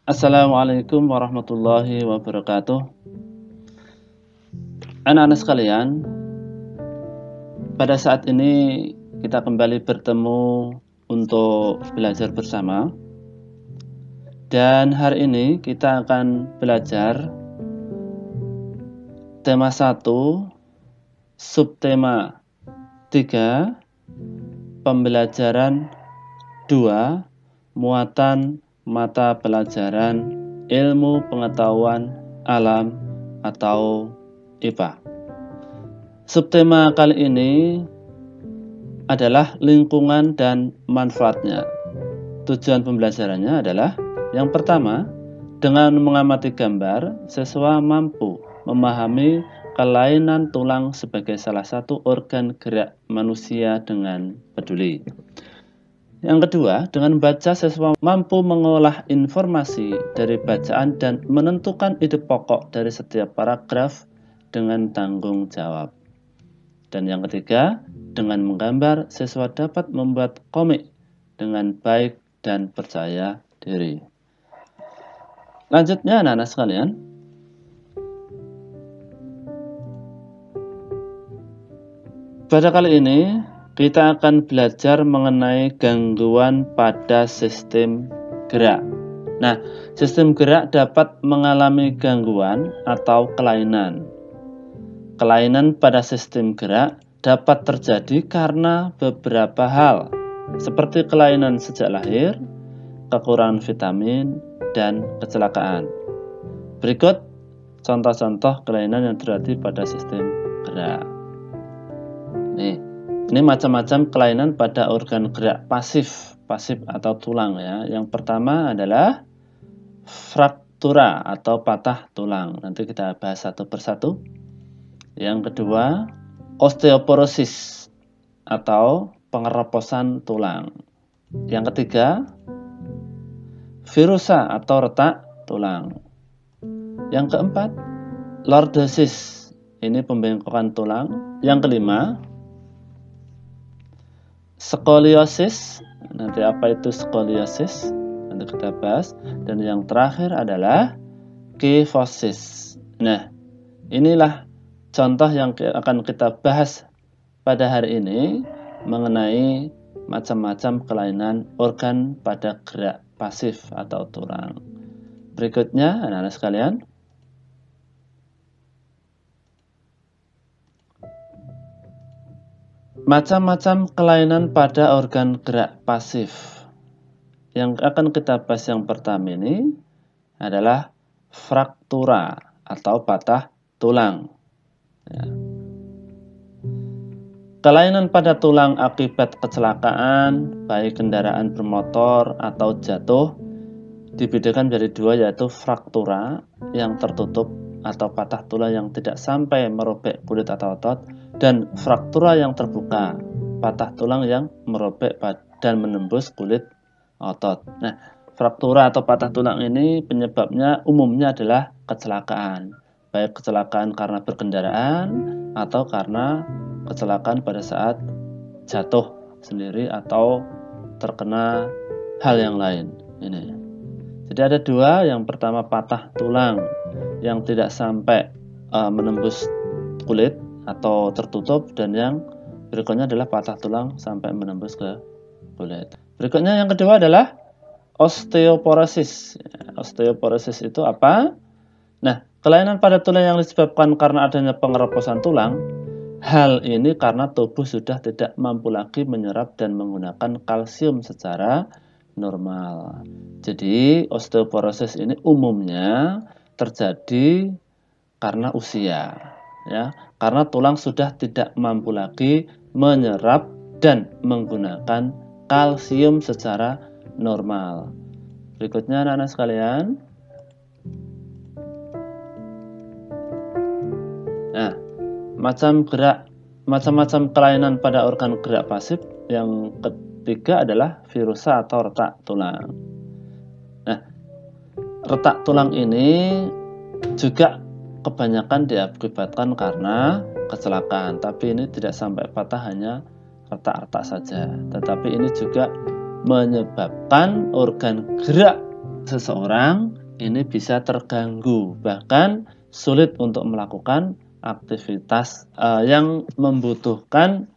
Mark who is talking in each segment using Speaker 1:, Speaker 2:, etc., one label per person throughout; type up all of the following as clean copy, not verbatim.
Speaker 1: Assalamualaikum warahmatullahi wabarakatuh. Anak-anak sekalian, pada saat ini kita kembali bertemu untuk belajar bersama. Dan hari ini kita akan belajar tema 1, subtema 3, pembelajaran 2, muatan mata pelajaran ilmu pengetahuan alam atau IPA. Subtema kali ini adalah lingkungan dan manfaatnya. Tujuan pembelajarannya adalah yang pertama, dengan mengamati gambar, siswa mampu memahami kelainan tulang sebagai salah satu organ gerak manusia dengan peduli. Yang kedua, dengan membaca siswa mampu mengolah informasi dari bacaan dan menentukan ide pokok dari setiap paragraf dengan tanggung jawab. Dan yang ketiga, dengan menggambar siswa dapat membuat komik dengan baik dan percaya diri. Lanjutnya anak-anak sekalian, pada kali ini kita akan belajar mengenai gangguan pada sistem gerak. Nah, sistem gerak dapat mengalami gangguan atau kelainan. Kelainan pada sistem gerak dapat terjadi karena beberapa hal, seperti kelainan sejak lahir, kekurangan vitamin, dan kecelakaan. Berikut contoh-contoh kelainan yang terjadi pada sistem gerak. Ini macam-macam kelainan pada organ gerak pasif atau tulang ya. Yang pertama adalah fraktura atau patah tulang. Nanti kita bahas satu persatu. Yang kedua, osteoporosis atau pengeroposan tulang. Yang ketiga, virusa atau retak tulang. Yang keempat, lordosis. Ini pembengkokan tulang. Yang kelima, skoliosis. Nanti apa itu skoliosis? Nanti kita bahas. Dan yang terakhir adalah kifosis. Nah, inilah contoh yang akan kita bahas pada hari ini mengenai macam-macam kelainan organ pada gerak pasif atau tulang. Berikutnya, anak-anak sekalian, macam-macam kelainan pada organ gerak pasif. Yang akan kita bahas yang pertama ini adalah fraktura atau patah tulang. Ya. Kelainan pada tulang akibat kecelakaan, baik kendaraan bermotor atau jatuh, dibedakan menjadi dua, yaitu fraktura yang tertutup atau patah tulang yang tidak sampai merobek kulit atau otot, dan fraktura yang terbuka, patah tulang yang merobek dan menembus kulit otot. Nah, fraktura atau patah tulang ini penyebabnya umumnya adalah kecelakaan, baik kecelakaan karena berkendaraan atau karena kecelakaan pada saat jatuh sendiri atau terkena hal yang lain. Ini. Jadi ada dua, yang pertama patah tulang yang tidak sampai menembus kulit atau tertutup, dan yang berikutnya adalah patah tulang sampai menembus ke kulit. Berikutnya yang kedua adalah osteoporosis. Osteoporosis itu apa? Nah, kelainan pada tulang yang disebabkan karena adanya pengeroposan tulang. Hal ini karena tubuh sudah tidak mampu lagi menyerap dan menggunakan kalsium secara normal. Jadi osteoporosis ini umumnya terjadi karena usia, ya, karena tulang sudah tidak mampu lagi menyerap dan menggunakan kalsium secara normal. Berikutnya anak-anak sekalian. Nah, macam-macam kelainan pada organ gerak pasif. Yang ketiga adalah virusa atau retak tulang. Nah, retak tulang ini juga kebanyakan diakibatkan karena kecelakaan, tapi ini tidak sampai patah, hanya retak-retak saja. Tetapi ini juga menyebabkan organ gerak seseorang ini bisa terganggu, bahkan sulit untuk melakukan aktivitas yang membutuhkan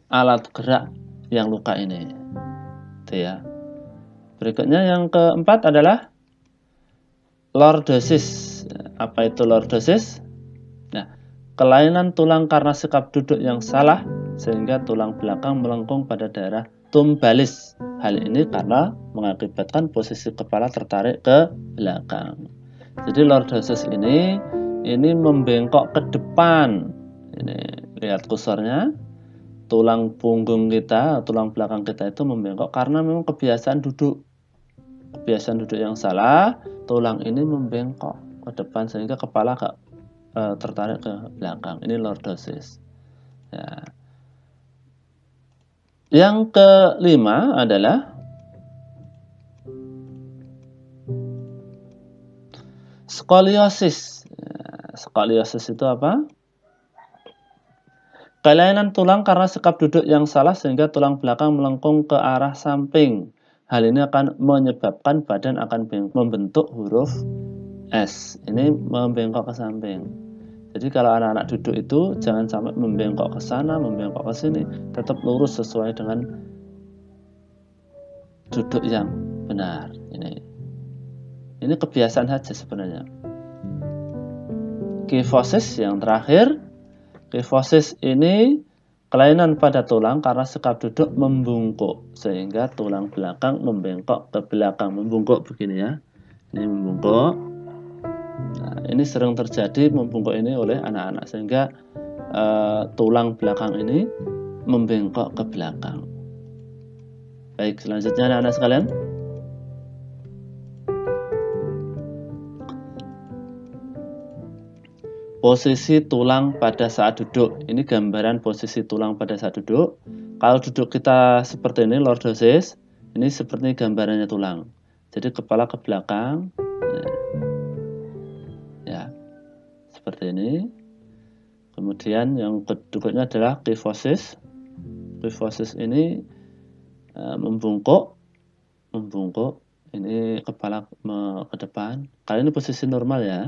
Speaker 1: alat gerak yang luka ini. Itu ya. Berikutnya yang keempat adalah lordosis. Apa itu lordosis? Nah, kelainan tulang karena sikap duduk yang salah sehingga tulang belakang melengkung pada daerah tumbalis. Hal ini karena mengakibatkan posisi kepala tertarik ke belakang. Jadi lordosis ini membengkok ke depan. Ini lihat kursornya. Tulang punggung kita, tulang belakang kita itu membengkok karena memang kebiasaan duduk. Kebiasaan duduk yang salah, tulang ini membengkok ke depan sehingga kepala tertarik ke belakang. Ini lordosis. Ya. Yang kelima adalah skoliosis. Skoliosis itu apa? Kelainan tulang karena sikap duduk yang salah sehingga tulang belakang melengkung ke arah samping. Hal ini akan menyebabkan badan akan membentuk huruf S. Ini membengkok ke samping. Jadi kalau anak-anak duduk itu jangan sampai membengkok ke sana, membengkok ke sini, tetap lurus sesuai dengan duduk yang benar. Ini kebiasaan saja sebenarnya. Kifosis yang terakhir. Kifosis ini kelainan pada tulang karena sikap duduk membungkuk sehingga tulang belakang membengkok ke belakang. Membungkuk begini ya. Ini membungkuk. Nah, ini sering terjadi membungkuk ini oleh anak-anak sehingga tulang belakang ini membengkok ke belakang. Baik, selanjutnya anak-anak sekalian. Posisi tulang pada saat duduk. Ini gambaran posisi tulang pada saat duduk. Kalau duduk kita seperti ini, lordosis, ini seperti gambarannya tulang. Jadi kepala ke belakang. Ya, seperti ini. Kemudian yang berikutnya adalah kifosis. Kifosis ini membungkuk. Ini kepala ke depan. Kali ini posisi normal ya.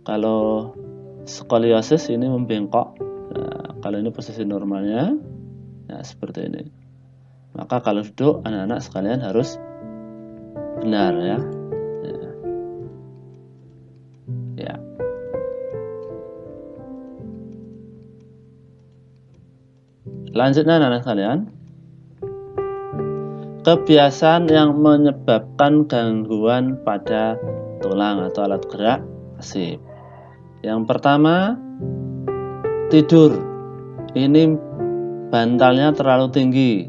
Speaker 1: Kalau skoliosis ini membengkok. Nah, kalau ini posisi normalnya, nah seperti ini. Maka kalau duduk anak-anak sekalian harus benar ya. Ya. Lanjutnya anak-anak sekalian. Kebiasaan yang menyebabkan gangguan pada tulang atau alat gerak pasif. Yang pertama, tidur. Ini bantalnya terlalu tinggi.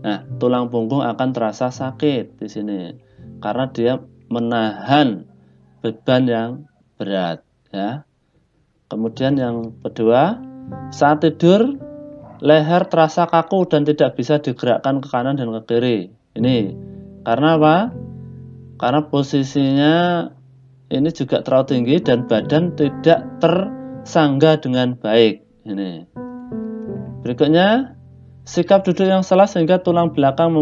Speaker 1: Nah, tulang punggung akan terasa sakit di sini karena dia menahan beban yang berat, ya. Kemudian yang kedua, saat tidur leher terasa kaku dan tidak bisa digerakkan ke kanan dan ke kiri. Ini karena apa? Karena posisinya ini juga terlalu tinggi dan badan tidak tersangga dengan baik. Ini. Berikutnya, sikap duduk yang salah sehingga tulang belakang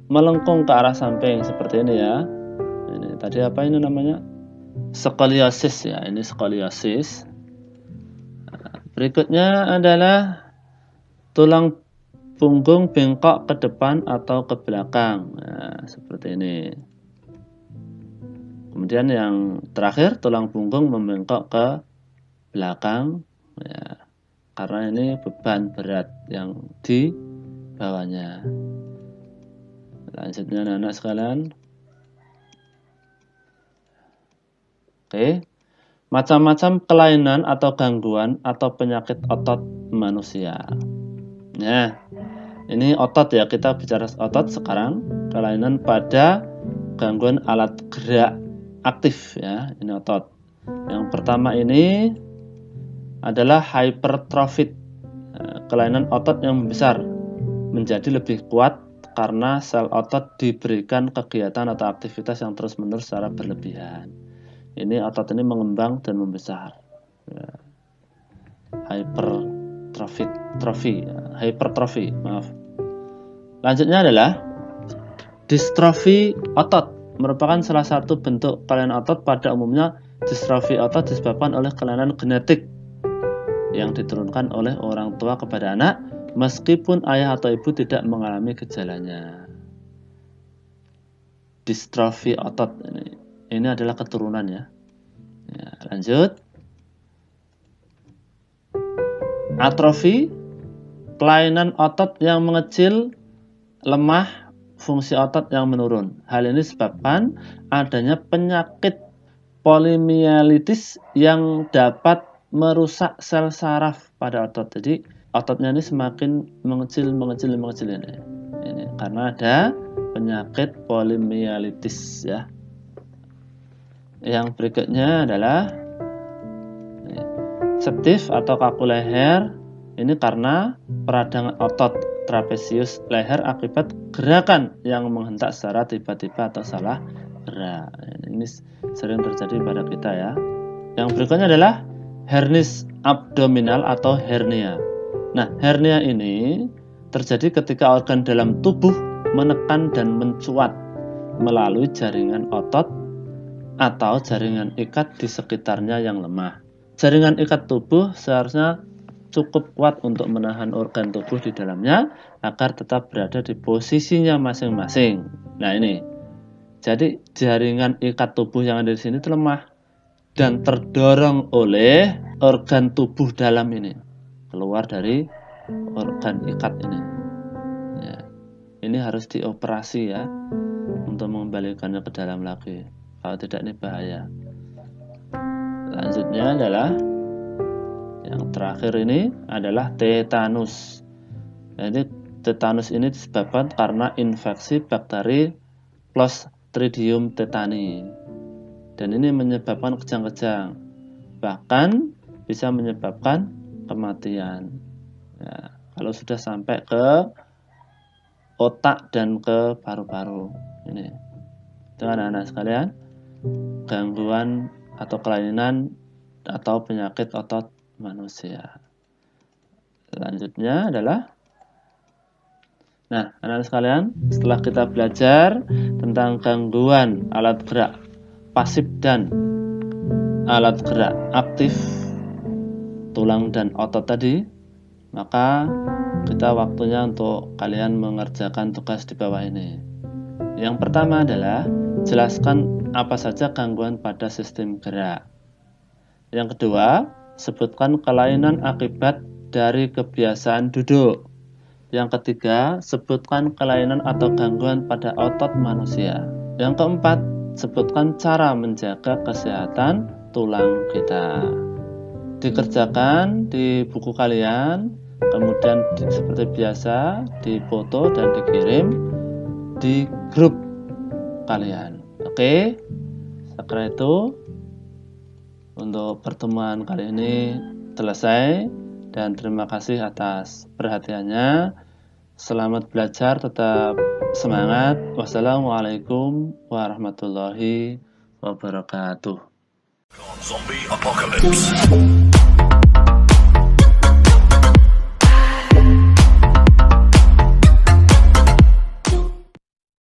Speaker 1: melengkung ke arah samping seperti ini ya. Ini tadi apa ini namanya? Skoliosis ya. Ini skoliosis. Berikutnya adalah tulang punggung bengkok ke depan atau ke belakang. Nah, seperti ini. Kemudian yang terakhir, tulang punggung membengkok ke belakang, ya, karena ini beban berat yang di bawahnya. Lanjutnya anak-anak sekalian. Oke, macam-macam kelainan atau gangguan atau penyakit otot manusia. Nah, ini otot ya, kita bicara otot sekarang. Kelainan pada gangguan alat gerak aktif ya, ini otot. Yang pertama ini adalah hypertrophy, kelainan otot yang membesar menjadi lebih kuat karena sel otot diberikan kegiatan atau aktivitas yang terus-menerus secara berlebihan. Ini otot ini mengembang dan membesar. Hypertrophy, maaf. Lanjutnya adalah distrofi otot. merupakan salah satu bentuk kelainan otot. Pada umumnya distrofi otot disebabkan oleh kelainan genetik yang diturunkan oleh orang tua kepada anak, meskipun ayah atau ibu tidak mengalami gejalanya. Distrofi otot ini adalah keturunan ya. Lanjut. Atrofi, kelainan otot yang mengecil, lemah, fungsi otot yang menurun. Hal ini disebabkan adanya penyakit polimielitis yang dapat merusak sel saraf pada otot. Jadi ototnya ini semakin mengecil ini karena ada penyakit polimielitis ya. Yang berikutnya adalah stiff atau kaku leher. Ini karena peradangan otot trapesius leher akibat gerakan yang menghentak secara tiba-tiba atau salah gerak. Ini sering terjadi pada kita ya. Yang berikutnya adalah hernias abdominal atau hernia. Nah, hernia ini terjadi ketika organ dalam tubuh menekan dan mencuat melalui jaringan otot atau jaringan ikat di sekitarnya yang lemah. Jaringan ikat tubuh seharusnya cukup kuat untuk menahan organ tubuh di dalamnya agar tetap berada di posisinya masing-masing. Nah ini, jadi jaringan ikat tubuh yang ada di sini itu lemah dan terdorong oleh organ tubuh dalam ini keluar dari organ ikat ini. Ya, ini harus dioperasi ya untuk mengembalikannya ke dalam lagi. Kalau tidak ini bahaya. Selanjutnya adalah yang terakhir ini adalah tetanus. Jadi tetanus ini disebabkan karena infeksi bakteri Clostridium tetani. Dan ini menyebabkan kejang-kejang. Bahkan bisa menyebabkan kematian. Ya, kalau sudah sampai ke otak dan ke paru-paru. Ini. Dengan anak sekalian, gangguan atau kelainan atau penyakit otot manusia. Selanjutnya adalah, nah anak-anak sekalian, setelah kita belajar tentang gangguan alat gerak pasif dan alat gerak aktif tulang dan otot tadi, maka kita waktunya untuk kalian mengerjakan tugas di bawah ini. Yang pertama adalah jelaskan apa saja gangguan pada sistem gerak. Yang kedua, sebutkan kelainan akibat dari kebiasaan duduk. Yang ketiga, sebutkan kelainan atau gangguan pada otot manusia. Yang keempat, sebutkan cara menjaga kesehatan tulang kita. Dikerjakan di buku kalian, kemudian seperti biasa dipoto dan dikirim di grup kalian. Oke, sekarang itu untuk pertemuan kali ini selesai dan terima kasih atas perhatiannya. Selamat belajar, tetap semangat. Wassalamualaikum warahmatullahi wabarakatuh.
Speaker 2: Zombie apocalypse.